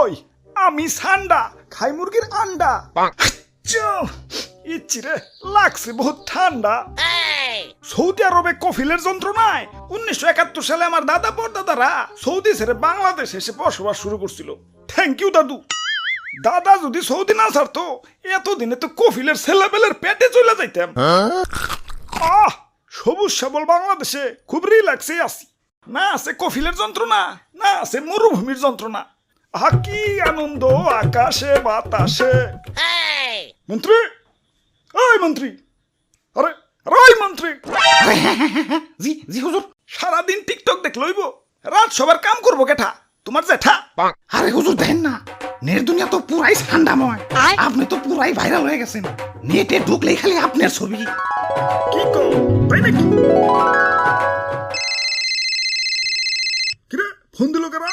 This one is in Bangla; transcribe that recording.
ওই আমি সান্ডা খাই মুরগির আন্ডা ইচ্ছিরে লাগছে বহুত ঠান্ডা সৌদি আরবে কফিলের যন্ত্রণায় 1971 সালে আমার দাদা পরদাদারা সৌদি ছেড়ে বাংলাদেশ এসে বসবাস শুরু করছিল। থ্যাংক ইউ দাদু। দাদা যদি সৌদি না ছাড়তো এতদিনে তো কফিলের ছেলেবেলের পেটে চলে যাইতাম। সবুজ সবল বাংলাদেশে খুব রিল্যাক্সে আছি। না আছে কফিলের যন্ত্রণা, না আছে মরুভূমির যন্ত্রণা। কি আনন্দ আকাশে বাতাসে। মন্ত্রী, ওই মন্ত্রী, আরে ওই মন্ত্রী। জি জি হুজুর। সারাদিন টিকটক দেখ লইব, রাত সবার কাম করবো কেঠা? তোমার জেঠা? আরে হুজুর দেখেন না, নেট দুনিয়া তো পুরাই ঠান্ডাময়। আপনি তো পুরাই ভাইরাল হয়ে গেছেন। নেটে ঢুকলেই খালি আপনার ছবি। কি কো তাই নাকি? কিরে ফোন দিল কারা?